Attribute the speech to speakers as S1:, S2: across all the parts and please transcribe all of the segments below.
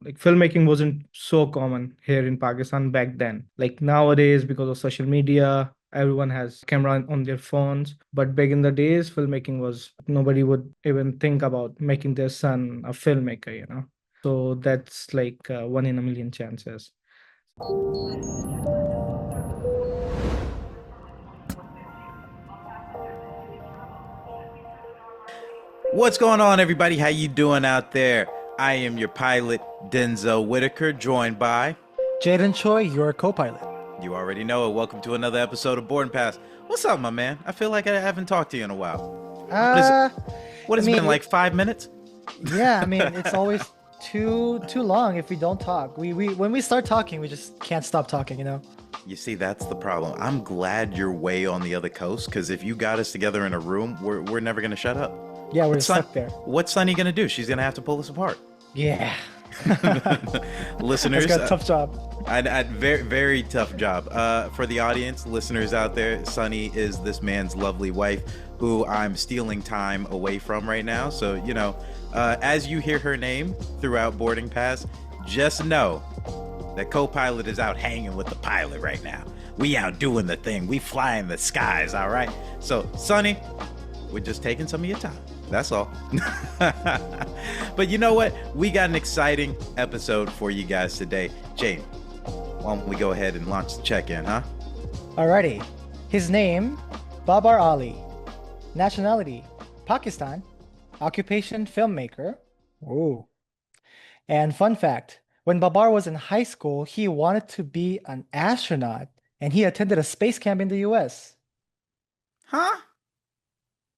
S1: Like filmmaking wasn't so common here in Pakistan back then. Like nowadays, because of social media, everyone has camera on their phones. But back in the days, filmmaking was nobody would even think about making their son a filmmaker. So that's like one in a million chances.
S2: What's going on, everybody? How you doing out there? I am your pilot, Denzel Whitaker, joined by,
S3: Jayden Choi, your co-pilot.
S2: you already know it. Welcome to another episode of Boarding Pass. What's up, my man? I feel like I haven't talked to you in a while. What is it?
S3: Uh,
S2: What
S3: I
S2: has it
S3: mean,
S2: been like 5 minutes?
S3: yeah, I mean, it's always too long if we don't talk. We when we start talking, we just can't stop talking, you know?
S2: You see, that's the problem. I'm glad you're way on the other coast, because if you got us together in a room, we're never gonna shut up.
S3: Yeah, we're
S2: What's Sun?
S3: stuck there.
S2: What's Sunny gonna do? She's gonna have to pull us apart.
S3: Yeah. That's
S2: Listeners,
S3: got a tough job.
S2: I very very tough job. For the audience, listeners out there, Sunny is this man's lovely wife, who I'm stealing time away from right now. So as you hear her name throughout boarding pass, just know that co-pilot is out hanging with the pilot right now. We out doing the thing. We fly in the skies. All right. So Sunny, we're just taking some of your time. That's all. But you know what? We got an exciting episode for you guys today. Jane, why don't we go ahead and launch the check-in, huh?
S3: Alrighty. His name, Babar Ali. Nationality, Pakistan. Occupation, filmmaker. Ooh. And fun fact, when Babar was in high school, he wanted to be an astronaut and he attended a space camp in the US.
S2: Huh?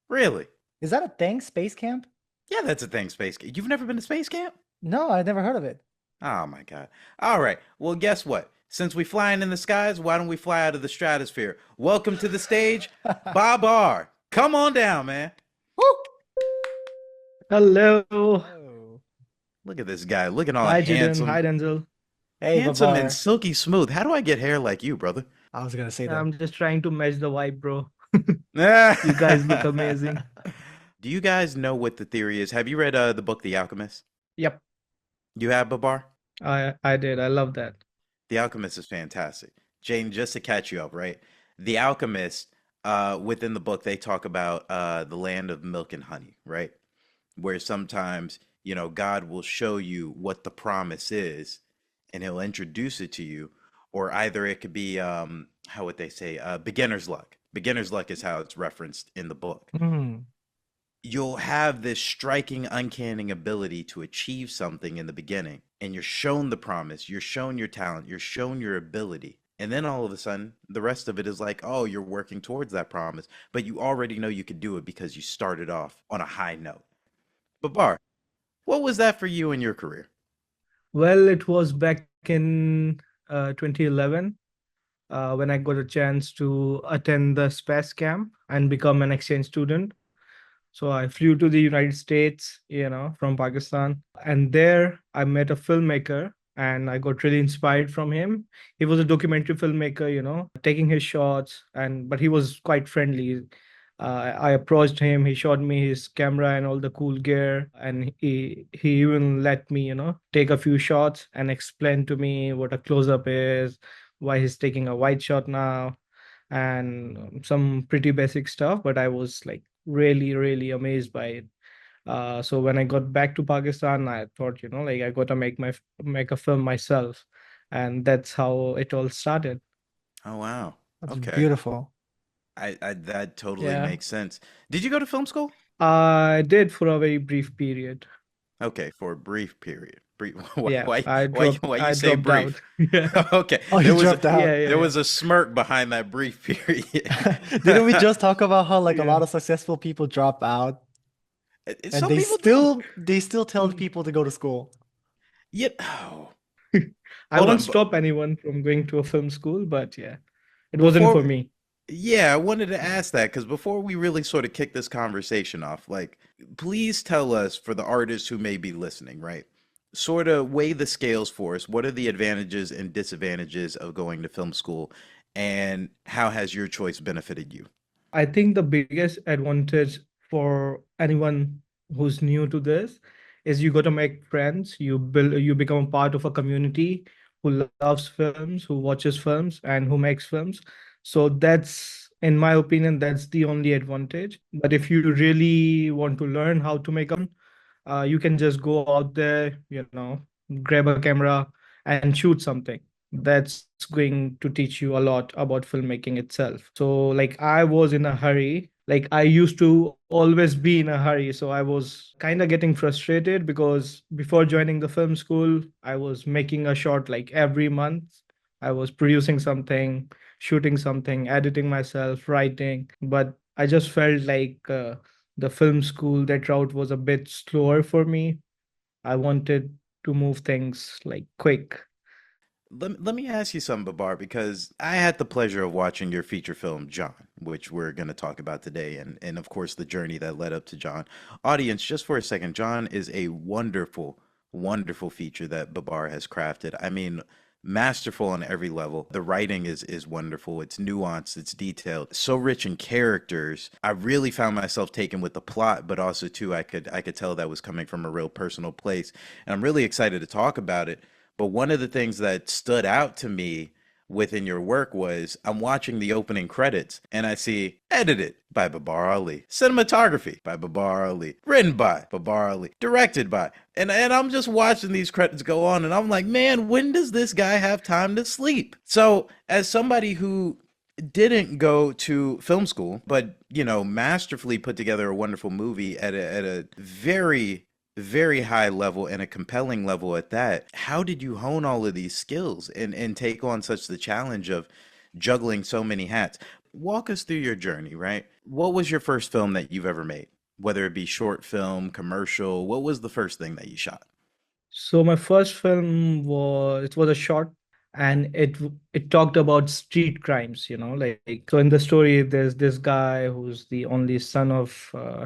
S2: Really?
S3: Is that a thing, space camp?
S2: Yeah, that's a thing, space camp. You've never been to space camp?
S3: No, I've never heard of it.
S2: Oh my God. All right. Well, guess what? Since we flying in the skies, why don't we fly out of the stratosphere? Welcome to the stage, Babar. Come on down, man.
S3: Woo!
S1: Hello.
S3: Oh.
S2: Look at this guy, looking all
S1: Hi, Jayden.
S2: handsome,
S1: Hi, Denzel.
S3: Hey,
S2: handsome and
S3: Babar.
S2: silky smooth. How do I get hair like you, brother?
S3: I was gonna say that.
S1: I'm just trying to match the vibe, bro. You guys look
S2: Do
S1: amazing.
S2: you guys know what the theory is? Have you read the book The Alchemist?
S1: Yep,
S2: You have, Babar?
S1: I did. I love that.
S2: The Alchemist is fantastic. Jane, just to catch you up, right? The Alchemist, within the book, they talk about the land of milk and honey, right? Where sometimes, God will show you what the promise is and he'll introduce it to you, or either it could be, how would they say, beginner's luck. Beginner's luck is how it's referenced in the book.
S3: Hmm.
S2: You'll have this striking, uncanny ability to achieve something in the beginning, and you're shown the promise, you're shown your talent, you're shown your ability. And then all of a sudden, the rest of it is like, oh, you're working towards that promise, but you already know you could do it because you started off on a high note. Babar, what was that for you in your career?
S1: Well, it was back in 2011 when I got a chance to attend the space camp and become an exchange student. So I flew to the United States, from Pakistan. And there I met a filmmaker and I got really inspired from him. He was a documentary filmmaker, taking his shots, but he was quite friendly. I approached him, he showed me his camera and all the cool gear, and he even let me, take a few shots and explain to me what a close-up is, why he's taking a wide shot now, and some pretty basic stuff, but I was like really, really amazed by it. So when I got back to Pakistan, I thought, like I gotta make a film myself, and that's how it all started.
S2: Oh, wow.
S3: That's
S2: Okay.
S3: beautiful.
S2: I that totally
S1: Yeah,
S2: makes sense. Did you go to film school?
S1: I did for a very brief period.
S2: Okay, for a brief period. Brief,
S1: Yeah,
S2: why you
S1: I
S2: say
S1: dropped out.
S2: brief?
S1: Yeah,
S2: Okay,
S3: Oh, you dropped
S1: yeah,
S3: out.
S1: yeah,
S2: there
S1: yeah,
S2: was a smirk behind that brief period.
S3: Didn't we just talk about how like a
S1: yeah.
S3: lot of successful people drop out and
S2: Some
S3: they
S2: people do.
S3: still tell people to go to school?
S2: Yet, oh,
S1: I
S2: hold
S1: won't
S2: on. But
S1: stop anyone from going to a film school, but yeah, it wasn't for
S2: before,
S1: me.
S2: yeah, I wanted to ask that because before we really sort of kick this conversation off, like, please tell us, for the artists who may be listening, right? Sort of weigh the scales for us. What are the advantages and disadvantages of going to film school, and how has your choice benefited you?
S1: I think the biggest advantage for anyone who's new to this is you got to make friends. You become a part of a community who loves films, who watches films, and who makes films. So that's, in my opinion, that's the only advantage. But if you really want to learn how to make a film, you can just go out there, grab a camera and shoot something. That's going to teach you a lot about filmmaking itself. So, like, I was in a hurry. Like, I used to always be in a hurry. So, I was kind of getting frustrated because before joining the film school, I was making a short like every month. I was producing something, shooting something, editing myself, writing. But I just felt like the film school, that route was a bit slower for me. I wanted to move things like quick.
S2: Let me ask you something, Babar, because I had the pleasure of watching your feature film, John, which we're going to talk about today, and of course, the journey that led up to John. Audience, just for a second, John is a wonderful, wonderful feature that Babar has crafted. I mean, masterful on every level. The writing is wonderful. It's nuanced, it's detailed, so rich in characters. I really found myself taken with the plot, but also too, I could tell that was coming from a real personal place, and I'm really excited to talk about it. But one of the things that stood out to me within your work was I'm watching the opening credits and I see edited by Babar Ali, cinematography by Babar Ali, written by Babar Ali, directed by, and I'm just watching these credits go on and I'm like, man, when does this guy have time to sleep? So as somebody who didn't go to film school, but masterfully put together a wonderful movie at a very very high level and a compelling level at that. How did you hone all of these skills and take on such the challenge of juggling so many hats? Walk us through your journey, right? What was your first film that you've ever made? Whether it be short film, commercial, what was the first thing that you shot?
S1: So my first film was a short, and it talked about street crimes, like, so in the story there's this guy who's the only son of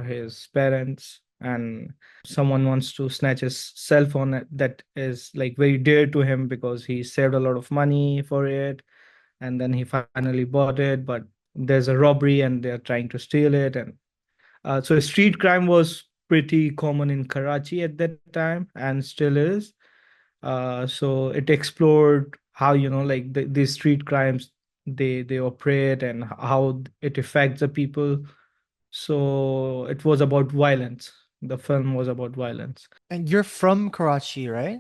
S1: his parents, and someone wants to snatch his cell phone that is like very dear to him because he saved a lot of money for it, and then he finally bought it, but there's a robbery and they're trying to steal it. And so street crime was pretty common in Karachi at that time and still is. So it explored how, like these street crimes, they operate and how it affects the people. So it was about violence. The film was about violence.
S3: And you're from Karachi, right?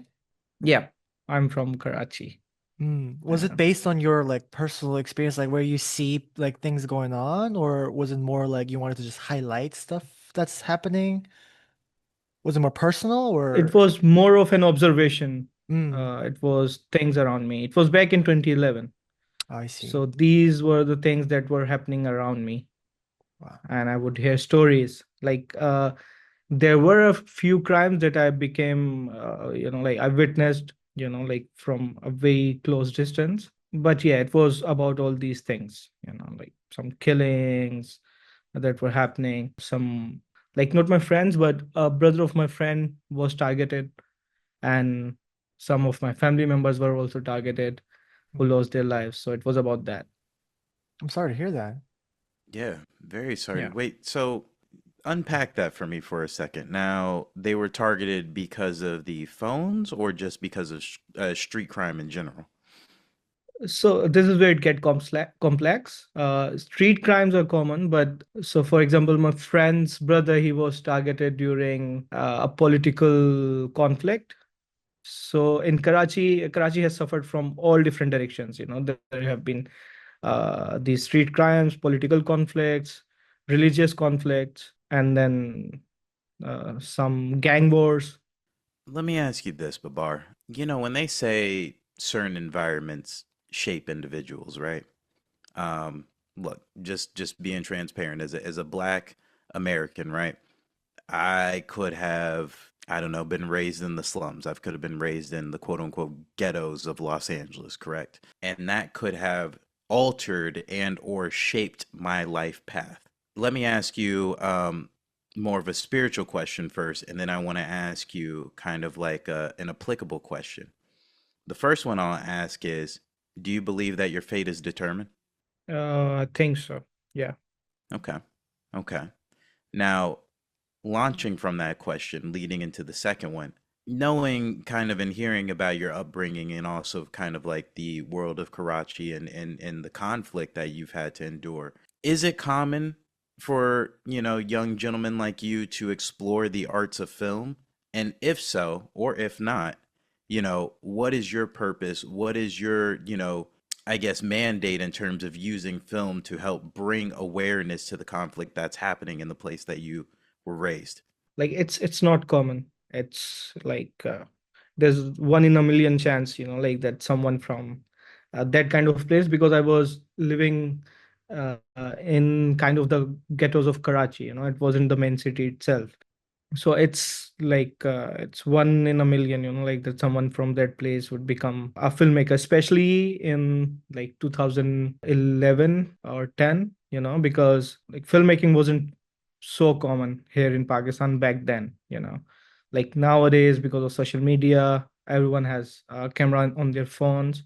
S1: Yeah, I'm from Karachi.
S3: Was it
S1: Uh,
S3: based on your like personal experience, like where you see like things going on, or was it more like you wanted to just highlight stuff that's happening? Was it more personal
S1: it
S3: or?
S1: was more of an observation.
S3: Mm,
S1: It was things around me. It was back in 2011.
S3: I see.
S1: So these were the things that were happening around me,
S3: Wow.
S1: and I would hear stories. Like there were a few crimes that I became, like I witnessed, like from a very close distance. But yeah, it was about all these things, like some killings that were happening. Some, like, not my friends, but a brother of my friend was targeted, and some of my family members were also targeted who
S3: Mm.
S1: lost their lives. So it was about that.
S3: I'm sorry to hear that.
S2: Yeah, very sorry.
S1: Yeah.
S2: Wait, so unpack that for me for a second. Now, they were targeted because of the phones or just because of street crime in general?
S1: So this is where it gets complex. Street crimes are common, but so for example, my friend's brother, he was targeted during a political conflict. So in Karachi has suffered from all different directions. There have been these street crimes, political conflicts, religious conflicts, and then some gang wars.
S2: Let me ask you this, Babar. When they say certain environments shape individuals, right? Um, Look, just being transparent as a black American, right? I could have, I don't know, been raised in the slums. I could have been raised in the quote unquote ghettos of Los Angeles, correct? And that could have altered and or shaped my life path. Let me ask you more of a spiritual question first, and then I want to ask you kind of like an applicable question. The first one I'll ask is, do you believe that your fate is determined?
S1: I think so. Yeah.
S2: Okay. Okay. Now, launching from that question, leading into the second one, knowing kind of and hearing about your upbringing and also kind of like the world of Karachi and the conflict that you've had to endure, is it common for, young gentlemen like you to explore the arts of film? And if so, or if not, what is your purpose? What is your, I guess, mandate in terms of using film to help bring awareness to the conflict that's happening in the place that you were raised?
S1: Like it's not common. It's like there's one in a million chance, like that someone from that kind of place, because I was living in kind of the ghettos of Karachi. It wasn't the main city itself. So it's like it's one in a million, like that someone from that place would become a filmmaker, especially in like 2011 or 10, because like filmmaking wasn't so common here in Pakistan back then. Like nowadays, because of social media, everyone has a camera on their phones.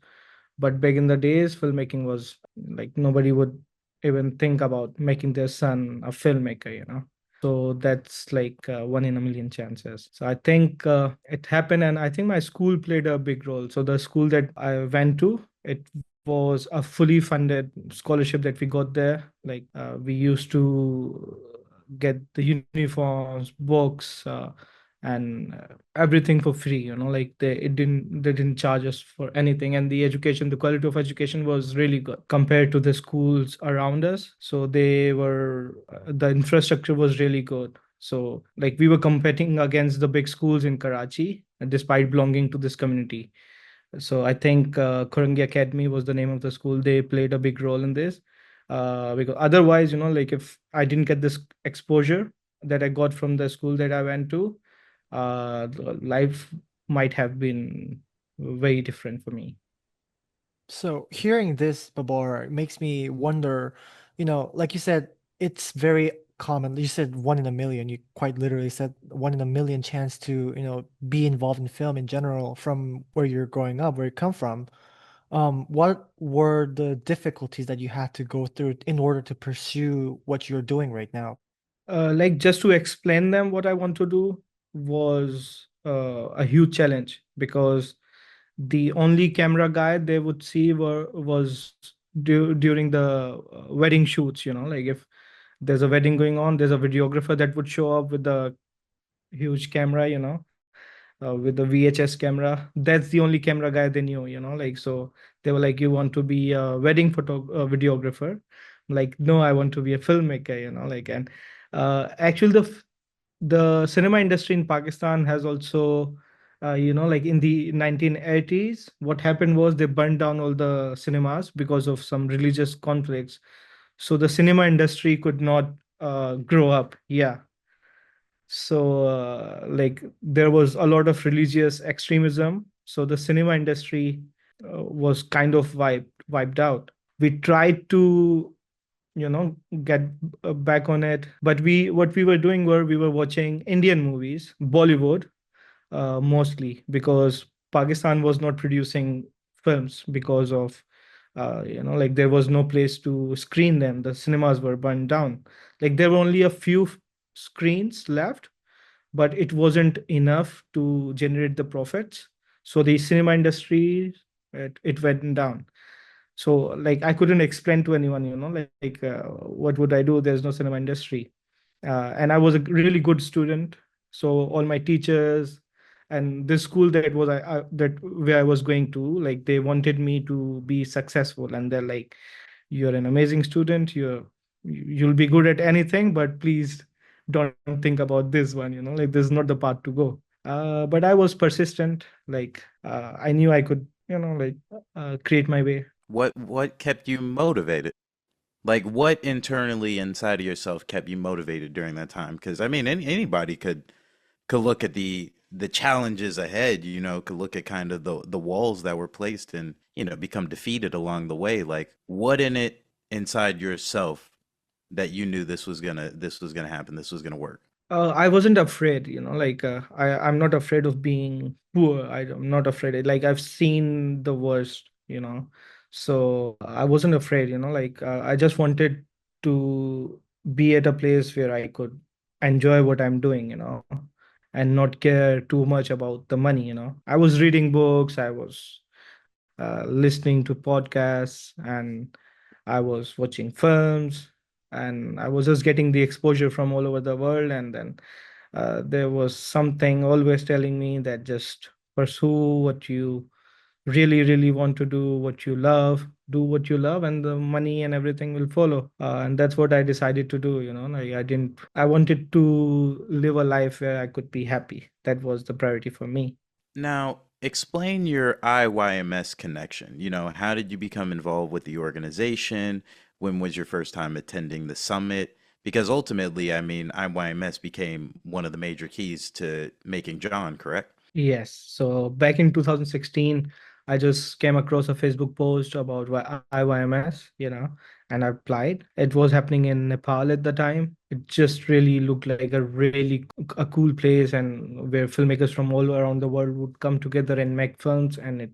S1: But back in the days, filmmaking was like nobody would even think about making their son a filmmaker. So that's like one in a million chances. So I think it happened, and I think my school played a big role. So the school that I went to, it was a fully funded scholarship that we got there. Like we used to get the uniforms, books, and everything for free. Like they didn't charge us for anything, and the quality of education was really good compared to the schools around us. So the infrastructure was really good. So like we were competing against the big schools in Karachi, despite belonging to this community. So I think Kurangi Academy was the name of the school. They played a big role in this. Because otherwise, like if I didn't get this exposure that I got from the school that I went to, life might have been very different for me.
S3: So hearing this, Babar, makes me wonder, like you said, it's very common. You said one in a million. You quite literally said one in a million chance to, be involved in film in general from where you're growing up, where you come from. What were the difficulties that you had to go through in order to pursue what you're doing right now?
S1: Like just to explain them what I want to do was a huge challenge, because the only camera guy they would see was during the wedding shoots. Like if there's a wedding going on, there's a videographer that would show up with the huge camera, with the VHS camera. That's the only camera guy they knew. Like so they were like, "You want to be a wedding videographer?" I'm like, "No, I want to be a filmmaker." Like, and actually the cinema industry in Pakistan has also, like in the 1980s, what happened was they burned down all the cinemas because of some religious conflicts. So the cinema industry could not grow up. Yeah. So like there was a lot of religious extremism. So the cinema industry was kind of wiped out. We tried to get back on it, but we what we were doing were we were watching Indian movies, Bollywood, mostly, because Pakistan was not producing films because of like there was no place to screen them. The cinemas were burned down. Like there were only a few screens left, but it wasn't enough to generate the profits. So the cinema industry, it went down. So like I couldn't explain to anyone, what would I do? There's no cinema industry. And I was a really good student. So all my teachers and this school that was that where I was going to, like they wanted me to be successful, and they're like, "You're an amazing student. You'll be good at anything, but please don't think about this one. Like this is not the path to go." But I was persistent. Like I knew I could, like create my way.
S2: What kept you motivated? Like what internally inside of yourself kept you motivated during that time? Because I mean, anybody could look at the challenges ahead, could look at kind of the walls that were placed and, become defeated along the way. Like what in it inside yourself that you knew this was gonna happen, this was gonna work?
S1: I wasn't afraid, like I'm not afraid of being poor. I'm not afraid. Like I've seen the worst, so I wasn't afraid, like I just wanted to be at a place where I could enjoy what I'm doing, and not care too much about the money. I was reading books, I was listening to podcasts, and I was watching films, and I was just getting the exposure from all over the world. And then there was something always telling me that just pursue what you really, really want to do what you love, and the money and everything will follow. And that's what I decided to do. Like I wanted to live a life where I could be happy. That was the priority for me.
S2: Now, explain your IYMS connection. How did you become involved with the organization? When was your first time attending the summit? Because ultimately, I mean, IYMS became one of the major keys to making John, correct?
S1: Yes. So back in 2016, I just came across a Facebook post about IYMS, and I applied. It was happening in Nepal at the time. It just really looked like a cool place, and where filmmakers from all around the world would come together and make films, and it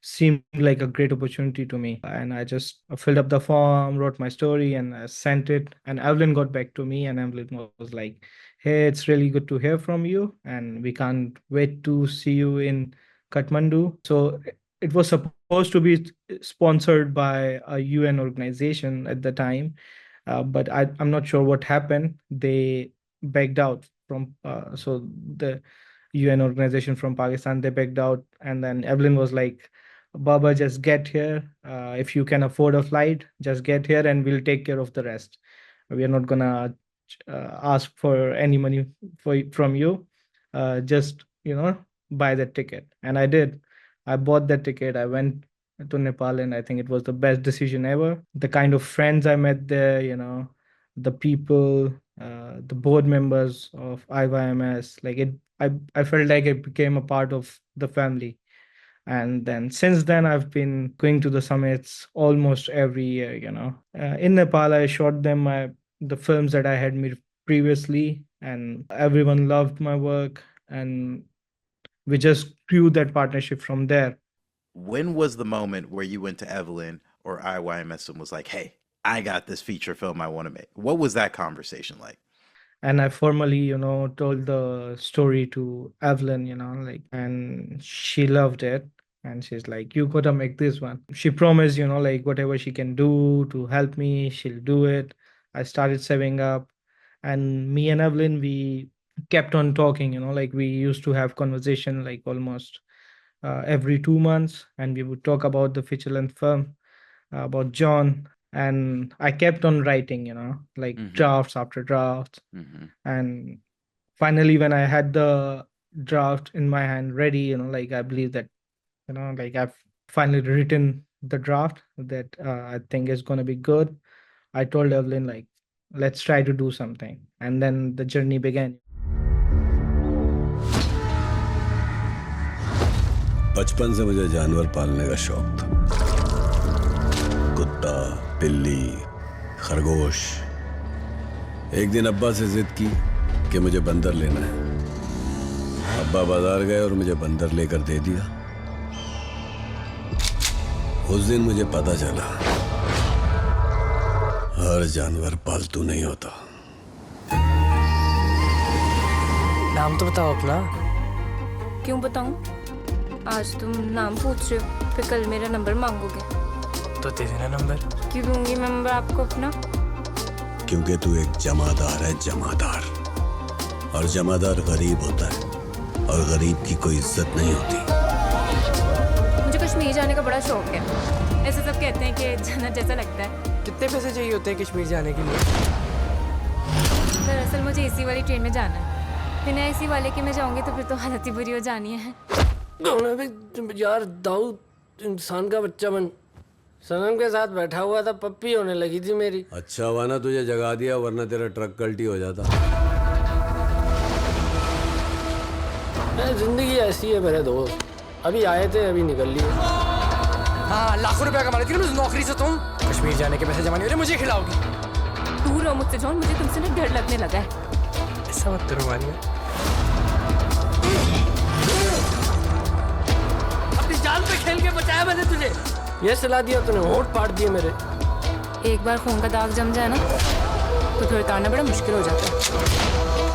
S1: seemed like a great opportunity to me. And I just filled up the form, wrote my story, and I sent it. And Evelyn got back to me, and Evelyn was like, "Hey, it's really good to hear from you, and we can't wait to see you in Kathmandu." So it was supposed to be sponsored by a UN organization at the time, but I'm not sure what happened. They backed out from, so the UN organization from Pakistan, they backed out. And then Evelyn was like, "Baba, just get here. If you can afford a flight, just get here and we'll take care of the rest. We are not gonna ask for any money from you. Just, buy the ticket." And I did. I bought that ticket. I went to Nepal, and I think it was the best decision ever. The kind of friends I met there, the people, the board members of IYMS, like I felt like it became a part of the family. And then since then, I've been going to the summits almost every year. In Nepal, I shot the films that I had made previously, and everyone loved my work, and we just grew that partnership from there.
S2: When was the moment where you went to Evelyn or IYMS and was like, hey, I got this feature film I want to make? What was that conversation like?
S1: And I formally, told the story to Evelyn, like, and she loved it. And she's like, "You gotta make this one." She promised, like, whatever she can do to help me, she'll do it. I started saving up, and me and Evelyn, we kept on talking, like we used to have conversation like almost every 2 months, and we would talk about the feature length film, about John. And I kept on writing, like
S2: Mm-hmm.
S1: drafts after drafts.
S2: Mm-hmm.
S1: And finally, when I had the draft in my hand ready, like I believe that, like I've finally written the draft that I think is going to be good. I told Evelyn, like, let's try to do something. And then the journey began.
S4: बचपन से मुझे जानवर पालने का शौक था। कुत्ता, बिल्ली, खरगोश। एक दिन अब्बा से जिद की कि मुझे बंदर लेना है। अब्बा बाजार गए और मुझे बंदर लेकर दे दिया। उस दिन मुझे पता चला, हर जानवर पालतू नहीं होता।
S5: नाम तो बताओ अपना।
S6: क्यों बताऊं? आज तुम नाम पूछ रहे हो, फिर कल मेरा नंबर मांगोगे।
S5: तो दे देना नंबर।
S6: क्यों दूंगी मैं नंबर आपको अपना?
S4: क्योंकि तू एक जमादार है, जमादार। और जमादार गरीब होता है, और गरीब की कोई इज्जत नहीं होती।
S6: मुझे कश्मीर जाने का बड़ा शौक है। ऐसे सब कहते हैं कि जन्नत जैसा लगता है।
S5: कितने पैसे चाहिए होते हैं कश्मीर जाने के लिए?
S6: दरअसल मुझे एसी वाली ट्रेन में जाना है। बिना एसी वाले के मैं जाऊंगी तो फिर तो हालत ही बुरी हो जानी है।
S5: यार दाऊद, इंसान का बच्चा बन। सनम के साथ बैठा हुआ था, पप्पी होने लगी थी मेरी।
S4: अच्छा हुआ ना तुझे जगा दिया, वरना तेरा ट्रक कल्टी हो जाता।
S5: जिंदगी ऐसी है मेरे दोस्त। अभी आए थे, अभी निकल लिए। हाँ, लाखों रुपया कमा लेती है नौकरी से तुम। कश्मीर जाने के पैसे जमा नहीं हो रहे, मुझे खिलाओगी।
S6: दूर रहो मुझसे जॉन, मुझे तुमसे ना डर लगने लगा है।
S5: ऐसा मत करो मानिया। अपनी जान पे खेल के बचाया मैंने तुझे। ये सलाह दिया तूने, होंठ फाड़ दिए मेरे।
S6: एक बार खून का दाग जम जाए ना तो फिर उतारना बड़ा मुश्किल हो जाता है।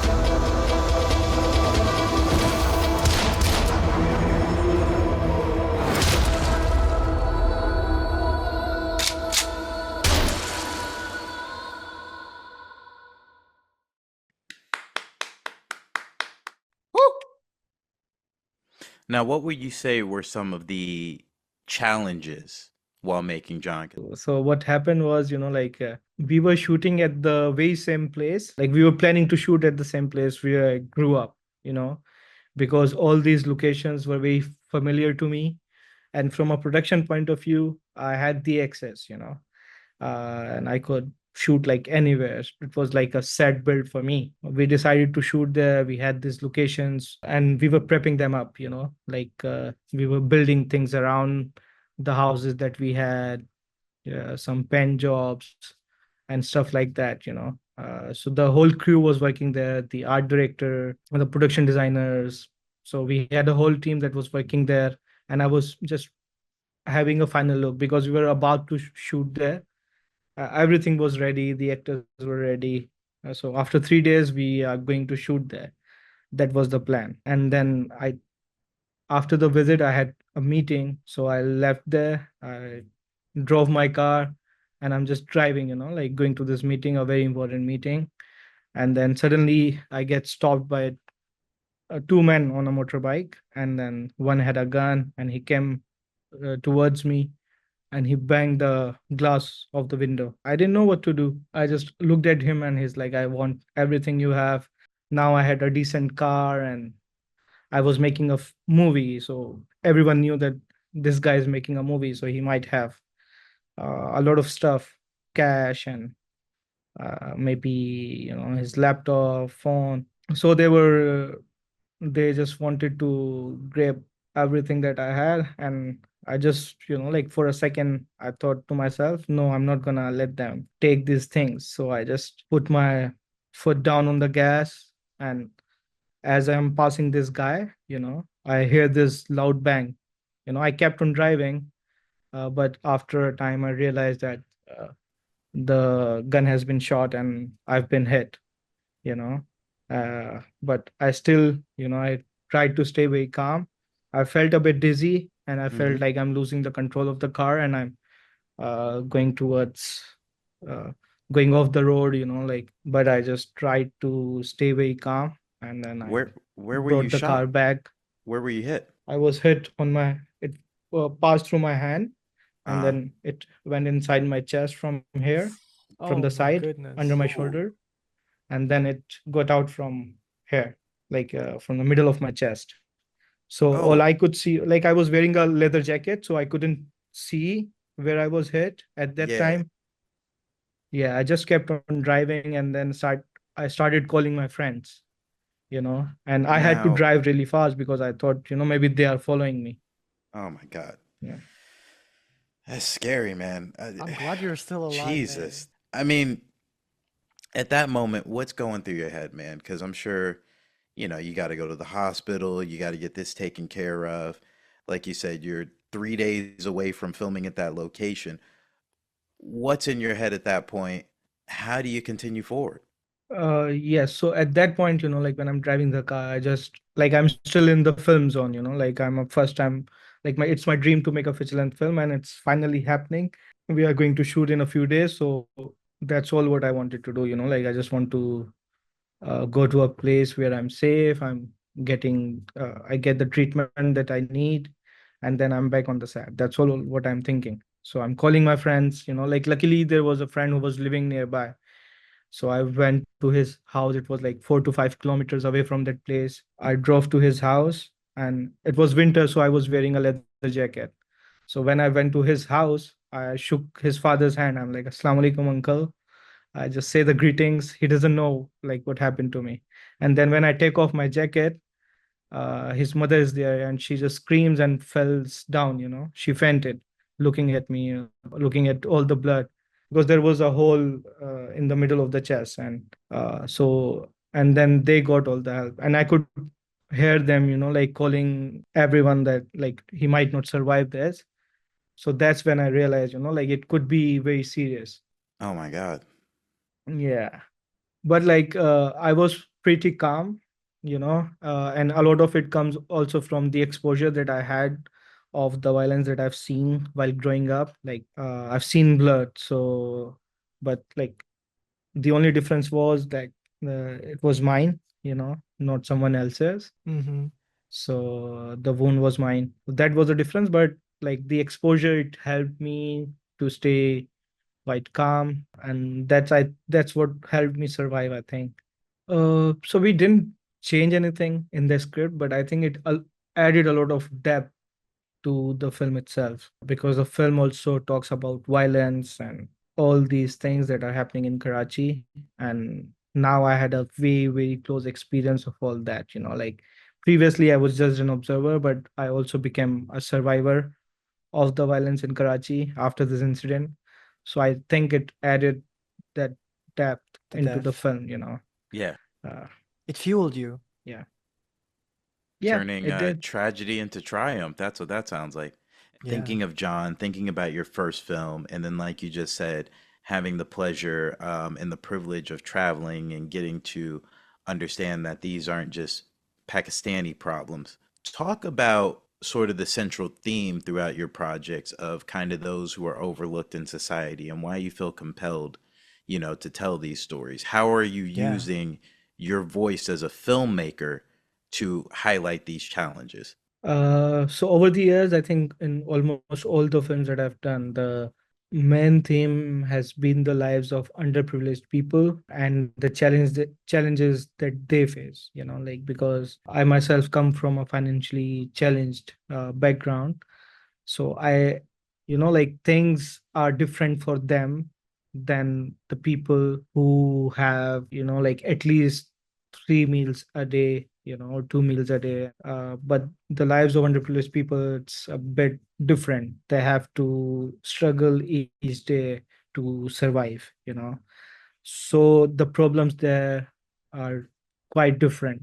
S2: Now, what would you say were some of the challenges while making John?
S1: So what happened was, we were shooting at the very same place. Like we were planning to shoot at the same place where I grew up, you know, because all these locations were very familiar to me. And from a production point of view, I had the access, and I could shoot like anywhere. It was like a set built for me. We decided to shoot there. We had these locations and we were prepping them up, we were building things around the houses that we had, some pen jobs and stuff like that, so the whole crew was working there, the art director, the production designers. So we had a whole team that was working there, and I was just having a final look because we were about to shoot there. Everything was ready, the actors were ready. So after 3 days, we are going to shoot there. That was the plan. And then after the visit, I had a meeting. So I left there. I drove my car and I'm just driving, like going to this meeting, a very important meeting. And then suddenly I get stopped by two men on a motorbike. And then one had a gun and he came towards me and he banged the glass of the window. I didn't know what to do. I just looked at him and he's like, I want everything you have. Now I had a decent car and I was making a movie. So everyone knew that this guy is making a movie. So he might have a lot of stuff, cash and maybe, his laptop, phone. So they just wanted to grab everything that I had. And I just, like for a second, I thought to myself, no, I'm not gonna let them take these things. So I just put my foot down on the gas. And as I'm passing this guy, I hear this loud bang. I kept on driving, but after a time, I realized that the gun has been shot and I've been hit, you know. But I still, I tried to stay very calm. I felt a bit dizzy and I felt
S2: Mm-hmm.
S1: like I'm losing the control of the car and I'm going towards uh, going off the road, but I just tried to stay very calm and then I
S2: Where were you
S1: brought the car
S2: shot?
S1: back.
S2: Where were you hit?
S1: I was hit it passed through my hand and
S2: Uh,
S1: then it went inside my chest from here, from
S3: Oh
S1: the
S3: my
S1: side, under
S3: goodness.
S1: my shoulder, and then it got out from here, like from the middle of my chest. So all
S2: oh,
S1: I could see, like I was wearing a leather jacket, so I couldn't see where I was hit at that
S2: yeah.
S1: time. Yeah, I just kept on driving and then I started calling my friends, and I had to
S2: Now,
S1: drive really fast because I thought, maybe they are following me.
S2: oh my God.
S1: Yeah.
S2: That's scary, man.
S3: I'm glad you're still alive, man.
S2: Jesus. I mean, at that moment, what's going through your head, man? Because I'm sure, you got to go to the hospital, you got to get this taken care of. Like you said, you're 3 days away from filming at that location. What's in your head at that point? How do you continue forward?
S1: Yes. So at that point, like when I'm driving the car, I just like I'm still in the film zone, like I'm a first time, like it's my dream to make a feature length film and it's finally happening. We are going to shoot in a few days. So that's all what I wanted to do, like I just want to go to a place where I'm safe. I get the treatment that I need, and then I'm back on the set. That's all what I'm thinking. So I'm calling my friends, like luckily there was a friend who was living nearby. So I went to his house. It was like 4 to 5 kilometers away from that place. I drove to his house and it was winter. So I was wearing a leather jacket. So when I went to his house, I shook his father's hand. I'm like, Assalamu alaikum, uncle. I just say the greetings. He doesn't know like what happened to me. And then when I take off my jacket, his mother is there and she just screams and falls down, She fainted, looking at me, looking at all the blood because there was a hole in the middle of the chest. And then they got all the help. And I could hear them, like calling everyone that like he might not survive this. So that's when I realized, like it could be very serious.
S2: Oh my God.
S1: Yeah. But like I was pretty calm, and a lot of it comes also from the exposure that I had of the violence that I've seen while growing up. Like I've seen blood. So but like the only difference was that it was mine, not someone else's.
S3: Mm-hmm.
S1: So the wound was mine. That was the difference, but like the exposure, it helped me to stay quite calm, and that's what helped me survive, I think. So we didn't change anything in the script, but I think it added a lot of depth to the film itself, because the film also talks about violence and all these things that are happening in Karachi. And now I had a very close experience of all that, like previously I was just an observer, but I also became a survivor of the violence in Karachi after this incident. So I think it added that depth
S3: The
S1: into the
S3: depth.
S1: film.
S2: Yeah.
S1: Uh,
S3: It fueled you.
S1: yeah. Yeah,
S2: Turning
S1: it did.
S2: tragedy into triumph. That's what that sounds like.
S3: Yeah.
S2: Thinking of John, thinking about your first film, and then, like you just said, having the pleasure and the privilege of traveling and getting to understand that these aren't just Pakistani problems. Talk about sort of the central theme throughout your projects of kind of those who are overlooked in society and why you feel compelled, to tell these stories. How are you
S3: Yeah.
S2: using your voice as a filmmaker to highlight these challenges?
S1: So over the years, I think in almost all the films that I've done, the main theme has been the lives of underprivileged people and the challenges that they face, like because I myself come from a financially challenged background. So like things are different for them than the people who have, like at least 3 meals a day, or 2 meals a day. But the lives of underprivileged people, it's a bit different. They have to struggle each day to survive. So the problems there are quite different,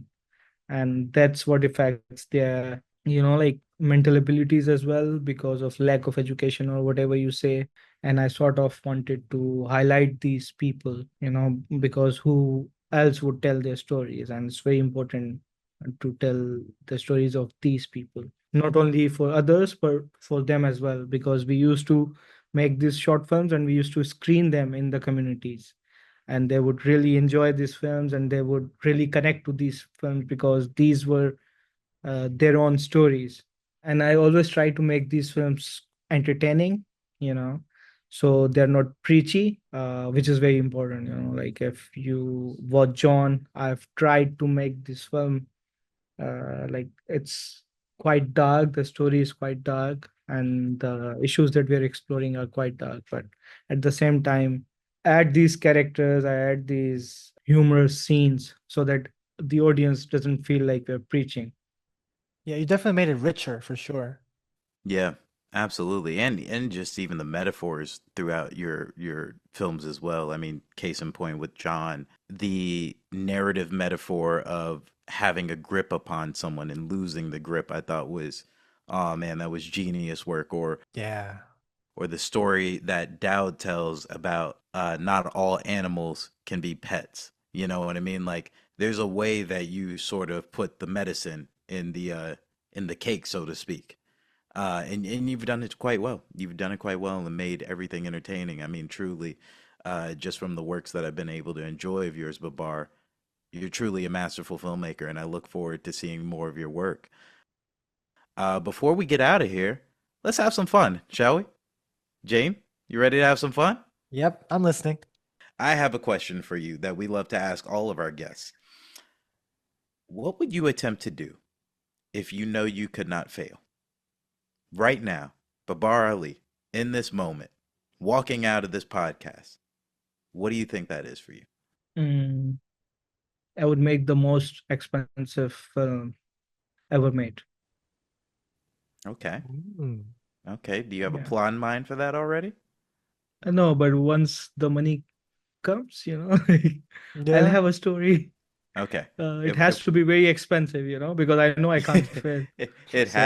S1: and that's what affects their, like mental abilities as well, because of lack of education or whatever you say. And I sort of wanted to highlight these people, because who else would tell their stories, and it's very important to tell the stories of these people, not only for others but for them as well, because we used to make these short films and we used to screen them in the communities, and they would really enjoy these films and they would really connect to these films because these were their own stories. And I always try to make these films entertaining, you know so they're not preachy, which is very important. Like if you watch John, I've tried to make this film, like it's quite dark, the story is quite dark, and the issues that we're exploring are quite dark, but at the same time, add these characters, I add these humorous scenes so that the audience doesn't feel like we're preaching.
S3: Yeah, you definitely made it richer for sure.
S2: Yeah, absolutely. And just even the metaphors throughout your films as well. I mean, case in point with John, the narrative metaphor of having a grip upon someone and losing the grip, I thought was, oh man, that was genius work.
S3: Yeah.
S2: Or the story that Dowd tells about not all animals can be pets. You know what I mean? Like there's a way that you sort of put the medicine in the cake, so to speak. And you've done it quite well. You've done it quite well and made everything entertaining. I mean, truly, just from the works that I've been able to enjoy of yours, Babar, you're truly a masterful filmmaker, and I look forward to seeing more of your work. Before we get out of here, let's have some fun, shall we? Jane, you ready to have some fun?
S3: Yep, I'm listening.
S2: I have a question for you that we love to ask all of our guests. What would you attempt to do if you know you could not fail? Right now, Babar Ali, in this moment, walking out of this podcast, what do you think that is for you?
S1: Mm, I would make the most expensive film ever made.
S2: Okay.
S3: Ooh.
S2: Okay. Do you have a
S1: Yeah.
S2: plot in mind for that already?
S1: No, but once the money comes, I'll
S3: Yeah.
S1: have a story.
S2: Okay.
S1: It has
S2: If
S1: to be very expensive, because I know I can't fail.
S2: it
S1: So,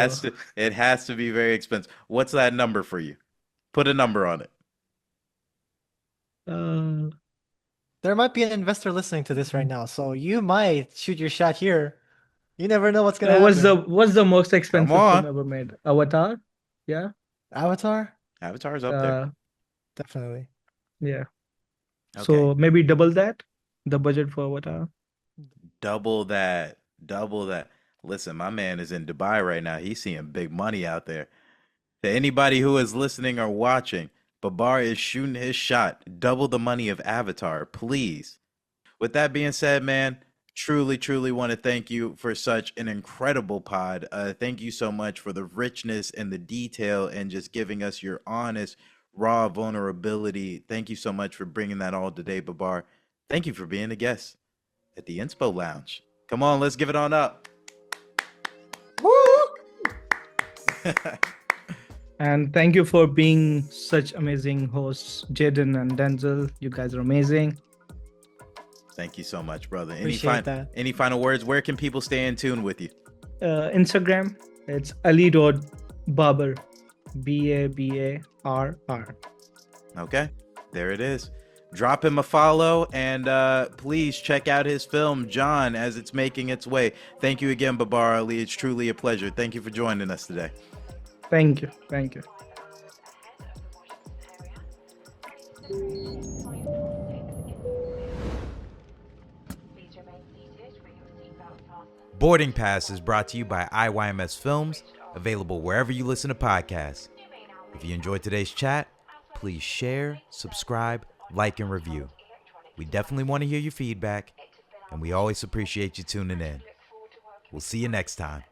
S2: has to be very expensive. What's that number for you? Put a number on it.
S1: uh,
S3: There might be an investor listening to this right now, so you might shoot your shot here. You never know what's gonna happen.
S1: what's the most
S2: Come
S1: expensive film
S2: on.
S1: ever made? Avatar? Yeah.
S3: Avatar?
S2: Avatar's up there.
S1: Uh,
S3: Definitely.
S1: yeah.
S2: Okay.
S1: So maybe double that, the budget for Avatar.
S2: Double that. Double that. Listen, my man is in Dubai right now. He's seeing big money out there. To anybody who is listening or watching, Babar is shooting his shot. Double the money of Avatar, please. With that being said, man, truly want to thank you for such an incredible pod. Thank you so much for the richness and the detail and just giving us your honest, raw vulnerability. Thank you so much for bringing that all today, Babar. Thank you for being a guest at the Inspo Lounge. Come on, let's give it on up. Woo!
S1: And thank you for being such amazing hosts, Jayden and Denzel. You guys are amazing.
S2: Thank you so much, brother.
S3: Appreciate that.
S2: Any final words? Where can people stay in tune with you?
S1: Instagram, it's ali.babar, Babarr.
S2: Okay, there it is. Drop him a follow and please check out his film, John, as it's making its way. Thank you again, Babar Ali. It's truly a pleasure. Thank you for joining us today.
S1: Thank you.
S2: Boarding Pass is brought to you by IYMS Films, available wherever you listen to podcasts. If you enjoyed today's chat, please share, subscribe, like, and review. We definitely want to hear your feedback, and we always appreciate you tuning in. We'll see you next time.